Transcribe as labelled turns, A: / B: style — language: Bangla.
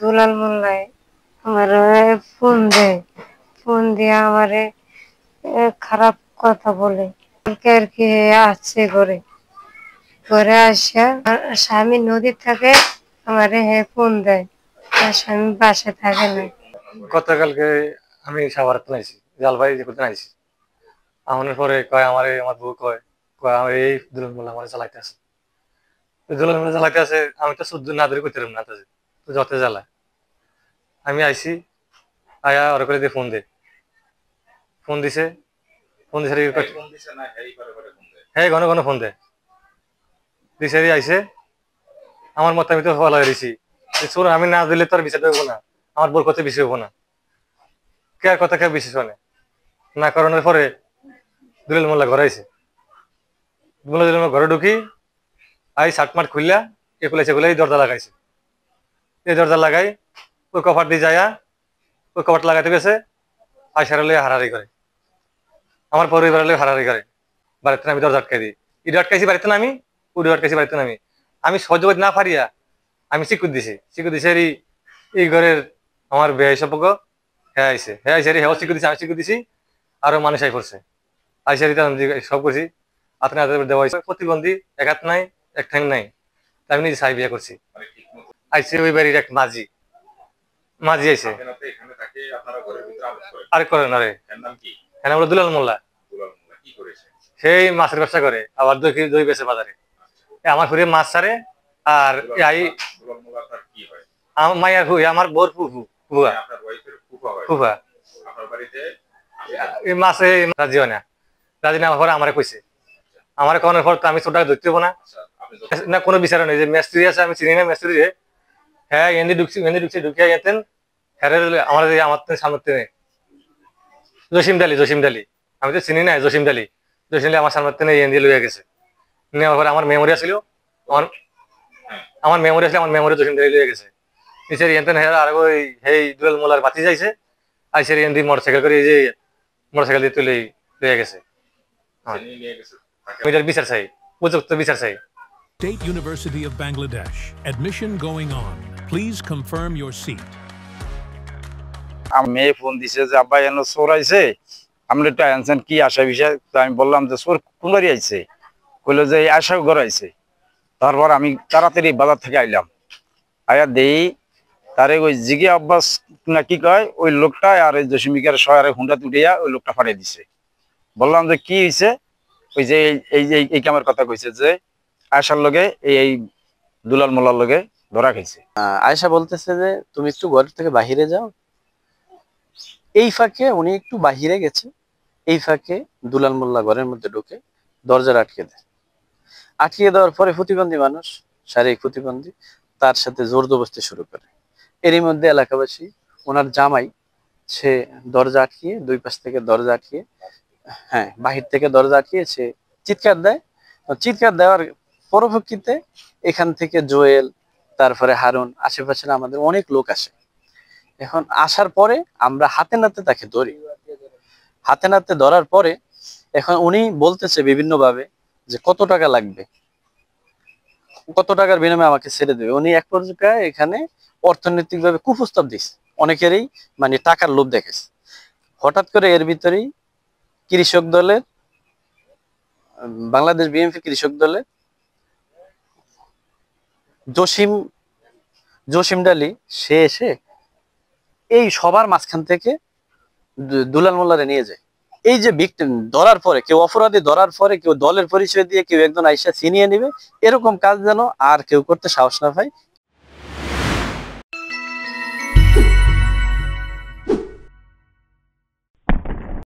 A: দুলাল মোল্লাই আমার ফোন দেয়, ফোন দিয়ে আমারে খারাপ কথা বলে। আর কি আসছে ঘরে, ঘরে আসা স্বামী নদীর থাকে, আমারে ফোন দেয়, আর স্বামী বাসায় থাকে না।
B: গতকালকে আমি সাভার আইছি, জালভাই যে করতে আইছি। আমাদের পরে কয় আমার বউ কয় কয় আমার এই দুলাল মোল্লা আমার জ্বালাইতে আছে, দুলাল মোল্লা জ্বালাইতে আছে। আমি তো সহ্য না ধরে করতে না, তো যত জ্বালা। আমি আইছি, আয়া ওরা করে দিয়ে ফোন দে, ফোন দিছে, ফোন দিছে হ্যাঁ ঘন ঘন ফোন দেয় দিছে আইসে। আমার মতো আমি তো হওয়া দিছি, শোন আমি না দিলে তোর বিচার হবো না, আমার বোর কথা বেশি হবো না। কে আর কথা কে বেশি শোনে না করানোর পরে দুলাল মোল্লা ঘরে আইছে। দুলাল মোল্লা ঘরে ঢুকি আই শার্ট মার্ট খুললা এ খুলেছে খুলে দরজা লাগাইছে। এই দরজা লাগাই ওই কপাট দিয়ে যায়া ওই কপাট লাগাইতে গেছে, আইসার হলে হারাহারি করে, আমার পরিবার হলে হারাহারি করে। বাড়িতে আমি দরজা আটকাই দিই, ইডে আটকাইছি বাড়িতে না, আমি উডে আটকাইছি বাড়িতে না। আমি সহ্য করতে না পারিয়া আমি চিকুর দিছি এই ঘরের আমার বেহাই সম্পর্ক হ্যাঁ আইসে, হ্যাঁ আইসে হ্যাঁ চিকু দিছি, আমি চিকু দিছি, আরো মানুষ আই পড়ছে। আইসারি সব করছি, আপনি দেওয়া হয়েছে প্রতিবন্ধী, এক হাত নাই এক ঠ্যাং নাই, আমি নিজে সাই বিয়ে করছি। আইসে ওই বাড়ির এক মাঝি, মাঝি আইসে আর করে না রে, হ্যাঁ আমরা দুলাল মোল্লা। সেই মাছের ব্যবসা করে, আবার দই বেচে বাজারে। আমার ঘুরে মাছ ছাড়ে আর আমার মায়ের হুই আমার বোর ফুফু ফুফা ফুফা এই মাছে রাজি হয় না, রাজি না হওয়ার আমারে কইছে। আমার কনের পর তো আমি ছোট ধরতে হবো না, না কোনো বিচার নেই যে মেস্ত্রি আছে আমি চিনি না মেস্ত্রি রে। হ্যাঁ এনে ঢুকছি ঢুকিয়ে গেতেন হ্যাঁ আমার আমার সামনে নেই জসিম ডালি আমি তো চিনি না জসিম ডালি আমার সামনে এনে লইয়া গেছে। নেওয়ার পরে আমার মেমোরি ছিল, আমার আমার মেমোরি আসলে আমার মেমোরি জসিম ডালি লইয়া গেছে। নিচের এনতেন হ্যাঁ আর ওই হেই দুলাল মোল্লার বাতি যাইছে, আইসের এন দিয়ে মোটরসাইকেল করে এই যে মোটরসাইকেল দিয়ে তুলে লইয়া গেছে। বিচার চাই, উপযুক্ত বিচার চাই।
C: State University of Bangladesh. Admission going on. Please confirm your seat.
D: মেয়ে ফোন দিছে যে আব্বা এনে চোর আইছে, আমরা একটু আনছেন কি আশা বিষয়। তো আমি বললাম যে চোর কোন বাড়ি আইছে, কইলো যে আশা ঘর আইছে। তারপর আমি তাড়াতাড়ি বাজার থেকে আইলাম, আয়া দেই তারে ওই জিগে আব্বাস না কি কয় ওই লোকটা আর ওই জসিমিকার শহরে হুন্ডা তুটিয়া ওই লোকটা ফাটিয়ে দিছে। বললাম যে কি হয়েছে, ওই যে এই কামের কথা কইছে যে আয়সার লগে এই দুলাল মোল্লার লগে ধরা খাইছে।
E: আয়েশা বলতেছে যে তুমি একটু ঘর থেকে বাহিরে যাও। এই ফাঁকে উনি একটু বাহিরে গেছে, এই ফাঁকে দুলাল মোল্লা ঘরের মধ্যে ঢুকে দরজা আটকে দেয়। আটকে দেওয়ার পরে প্রতিবন্ধী মানুষ, শারীরিক প্রতিবন্ধী, তার সাথে জোর জবরদস্তি শুরু করে। এরই মধ্যে এলাকাবাসী ওনার জামাই সে দরজা আটকিয়ে, দুই পাশ থেকে দরজা আটকিয়ে, হ্যাঁ বাহির থেকে দরজা আটকিয়ে সে চিৎকার দেয়। চিৎকার দেওয়ার পরবর্তীতে এখান থেকে জোয়েল, তারপরে হারুন, আশেপাশে আমাদের অনেক লোক আসে। এখন আসার পরে আমরা হাতে নাতে তাকে ধরি, হাতে নাতে ধরার পরে এখন উনি বলতেছে বিভিন্ন ভাবে যে কত টাকা লাগবে, কত টাকার বিনিময়ে আমাকে ছেড়ে দেবে। উনি এক পর্যায়ে এখানে অর্থনৈতিক ভাবে কুপ্রস্তাব দিচ্ছে, অনেকেরই মানে টাকার লোভ দেখেছে। হঠাৎ করে এর ভিতরেই কৃষক দলের, বাংলাদেশ বিএনপি কৃষক দলের জসিম ডালি সে এসে এই সবার মাঝখান থেকে দুলাল মোল্লারে নিয়ে যায়। এই যে ভিকটিম ধরার পরে, কেউ অপরাধী ধরার পরে কেউ দলের পরিচয় দিয়ে কেউ একজন আইসা ছিনিয়ে নিবে, এরকম কাজ যেন আর কেউ করতে সাহস না পায়,